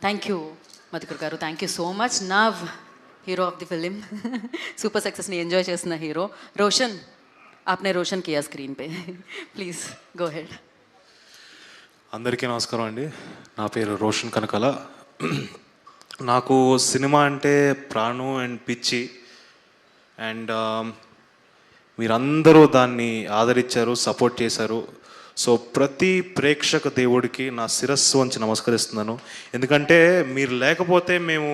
Thank you Madhukar గారు, thank you so much. Now hero of the film, super సక్సెస్ని enjoy చేస్తున్న hero Roshan. आपने रोशन किया स्क्रीन पे, ప్లీజ్ గో హెడ్. అందరికీ నమస్కారం అండి. నా పేరు రోషన్ కనకాల. నాకు సినిమా అంటే ప్రాణం అండ్ పిచ్చి. అండ్ మీరందరూ దాన్ని ఆదరించారు, సపోర్ట్ చేశారు. సో ప్రతి ప్రేక్షక దేవుడికి నా శిరస్సు వంచి నమస్కరిస్తున్నాను. ఎందుకంటే మీరు లేకపోతే మేము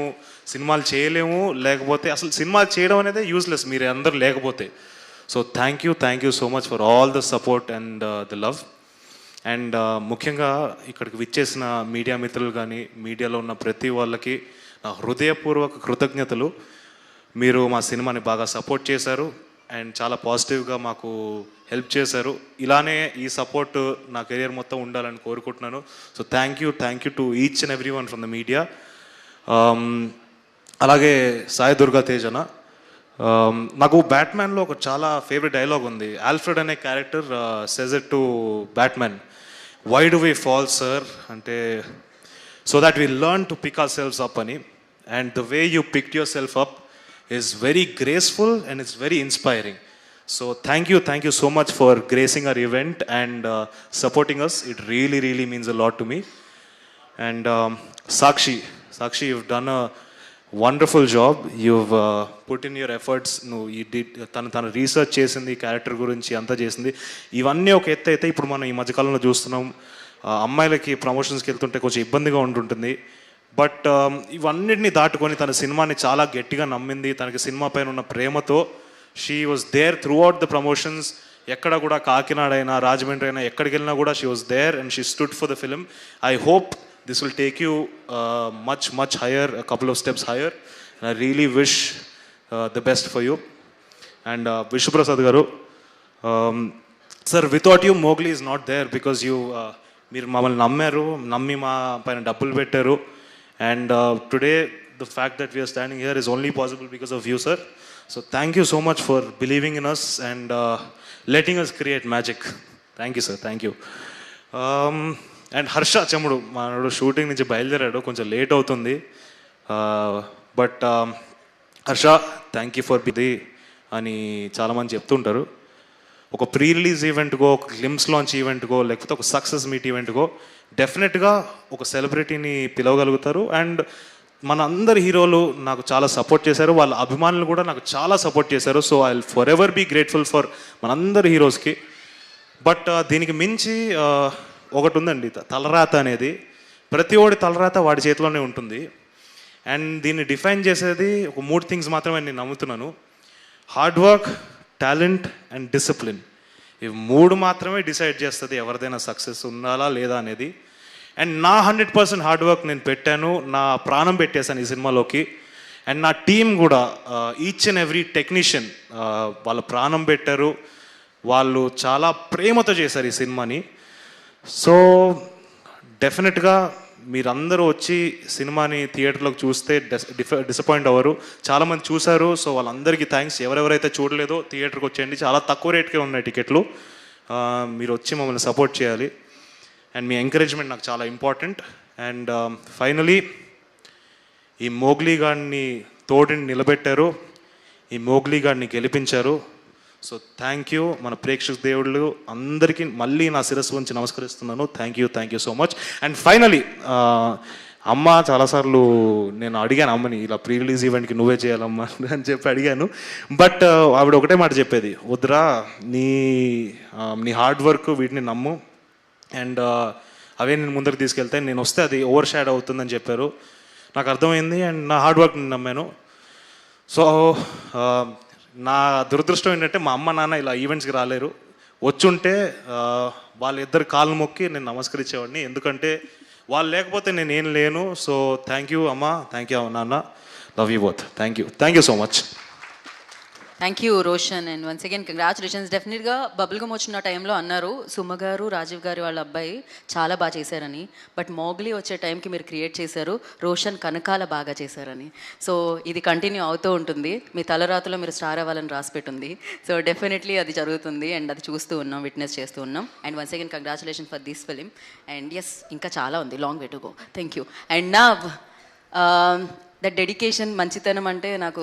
సినిమాలు చేయలేము, లేకపోతే అసలు సినిమాలు చేయడం అనేది యూజ్లెస్ మీరు అందరూ లేకపోతే. So thank you so much for all the support and the love. And ముఖ్యంగా ఇక్కడికి విచ్చేసిన మీడియా మిత్రులు కానీ, మీడియాలో ఉన్న ప్రతి వాళ్ళకి నా హృదయపూర్వక కృతజ్ఞతలు. మీరు మా సినిమాని బాగా సపోర్ట్ చేశారు అండ్ చాలా పాజిటివ్గా మాకు హెల్ప్ చేశారు. ఇలానే ఈ సపోర్ట్ నా కెరియర్ మొత్తం ఉండాలని కోరుకుంటున్నాను. So thank you to each and every one from the media. అలాగే సాయి దుర్గా తేజన, నాకు బ్యాట్మ్యాన్లో ఒక చాలా ఫేవరెట్ డైలాగ్ ఉంది. ఆల్ఫ్రెడ్ అనే character says it to Batman, why do we fall sir అంటే, so that we learn to pick ourselves up అని. And the way you picked yourself up is very graceful and it's very inspiring. So thank you so much for gracing our event and supporting us. It really means a lot to me. And Sakshi, you've done a wonderful job. You've put in your efforts. You did తన research చేసింది, character గురించి అంతా చేసింది. ఇవన్నీ ఒక ఎత్తు అయితే ఇప్పుడు మనం ఈ మధ్యకాలంలో చూస్తున్నాం, అమ్మాయిలకి ప్రమోషన్స్కి వెళ్తుంటే కొంచెం ఇబ్బందిగా ఉంటుంటుంది. బట్ ఇవన్నిటిని దాటుకొని తన సినిమాని చాలా గట్టిగా నమ్మింది. తనకి సినిమా పైన ఉన్న ప్రేమతో she was there throughout the promotions. ఎక్కడ కూడా కాకినాడ అయినా, రాజమండ్రి అయినా, ఎక్కడికి వెళ్ళినా కూడా she was there and she stood for the film. I hope this will take you much higher, a couple of steps higher, and I really wish the best for you. And Vishnu Prasad garu, sir, without you Mowgli is not there, because you meer mamal nammi ma paina double pettaru. And today the fact that we are standing here is only possible because of you, sir. So thank you so much for believing in us and letting us create magic. Thank you, sir. Thank you. And Harsha Chemudu, మనడు shooting నుంచి బయలుదేరాడు, కొంచెం late అవుతుంది. But Harsha, thank you for బిది అని చాలామంది చెప్తుంటారు. ఒక ప్రీ రిలీజ్ ఈవెంట్కో, ఒక గ్లిమ్స్ లాంచ్ ఈవెంట్కో, లేకపోతే ఒక సక్సెస్ మీట్ ఈవెంట్కో డెఫినెట్గా ఒక సెలబ్రిటీని పిలవగలుగుతారు. అండ్ మన అందరి హీరోలు నాకు చాలా సపోర్ట్ చేశారు, వాళ్ళ అభిమానులు కూడా నాకు చాలా సపోర్ట్ చేశారు. So I will forever be grateful for మనందరి హీరోస్కి. బట్ దీనికి మించి ఒకటి ఉందండి, తలరాత అనేది. ప్రతి ఒడి తలరాత వాడి చేతిలోనే ఉంటుంది. అండ్ దీన్ని డిఫైన్ చేసేది ఒక 3 థింగ్స్ మాత్రమే నేను నమ్ముతున్నాను: hard work, talent and discipline. ఇవి 3 మాత్రమే డిసైడ్ చేస్తుంది ఎవరిదైనా సక్సెస్ ఉండాలా లేదా అనేది. అండ్ నా 100% హార్డ్ వర్క్ నేను పెట్టాను, నా ప్రాణం పెట్టేశాను ఈ సినిమాలోకి. అండ్ నా టీం కూడా, ఈచ్ అండ్ ఎవ్రీ టెక్నీషియన్ వాళ్ళ ప్రాణం పెట్టారు, వాళ్ళు చాలా ప్రేమతో చేశారు ఈ సినిమాని. సో డెఫినెట్గా మీరందరూ వచ్చి సినిమాని థియేటర్లోకి చూస్తే డిసప్పాయింట్ అవ్వరు. చాలామంది చూశారు, సో వాళ్ళందరికీ థ్యాంక్స్. ఎవరెవరైతే చూడలేదో థియేటర్కి వచ్చేయండి, చాలా తక్కువ రేట్కే ఉన్నాయి టికెట్లు. మీరు వచ్చి మమ్మల్ని సపోర్ట్ చేయాలి. అండ్ మీ ఎంకరేజ్మెంట్ నాకు చాలా ఇంపార్టెంట్. అండ్ ఫైనలీ ఈ మోగ్లీ గాడిని తోడిని నిలబెట్టారు, ఈ మోగ్లీ గాడిని గెలిపించారు. So thank you. మన ప్రేక్షక దేవుళ్ళు అందరికీ మళ్ళీ నా శిరస్సు ఉంచి నమస్కరిస్తున్నాను. Thank you so much. And finally అమ్మ, చాలాసార్లు నేను అడిగాను అమ్మని, ఇలా ప్రీ రిలీజ్ ఈవెంట్కి నువ్వే చేయాలమ్మా అని చెప్పి అడిగాను. బట్ ఆవిడ ఒకటే మాట చెప్పేది, వద్దురా, నీ హార్డ్ వర్క్ వీటిని నమ్ము, అండ్ అవే నేను ముందరికి తీసుకెళ్తాను, నేను వస్తే అది ఓవర్ షాడ్ అవుతుందని చెప్పారు. నాకు అర్థమైంది అండ్ నా హార్డ్ వర్క్ నేను నమ్మాను. సో నా దురదృష్టం ఏంటంటే మా అమ్మ నాన్న ఇలా ఈవెంట్స్కి రాలేరు. వచ్చుంటే వాళ్ళిద్దరు కాళ్ళు మొక్కి నేను నమస్కరించేవాడిని, ఎందుకంటే వాళ్ళు లేకపోతే నేను ఏం లేను. సో థ్యాంక్ యూ అమ్మ, థ్యాంక్ యూ నాన్న, love you both. Thank you so much. Thank you Roshan and once again congratulations. డెఫినెట్గా బబుల్ గమ్ వచ్చిన టైంలో అన్నారు సుమ గారు రాజీవ్ గారు వాళ్ళ అబ్బాయి చాలా బాగా చేశారని. బట్ మోగ్లీ వచ్చే టైంకి మీరు క్రియేట్ చేశారు రోషన్ కనకాల బాగా చేశారని. సో ఇది కంటిన్యూ అవుతూ ఉంటుంది. మీ తలరాతలో మీరు స్టార్ అవ్వాలని రాసి పెట్టుంది. సో డెఫినెట్లీ అది జరుగుతుంది అండ్ అది చూస్తూ ఉన్నాం, విట్నెస్ చేస్తూ ఉన్నాం. And once again congratulation for this film. And yes ఇంకా చాలా ఉంది, long way to go. Thank you. And నా ద డెడికేషన్ మంచితనం అంటే నాకు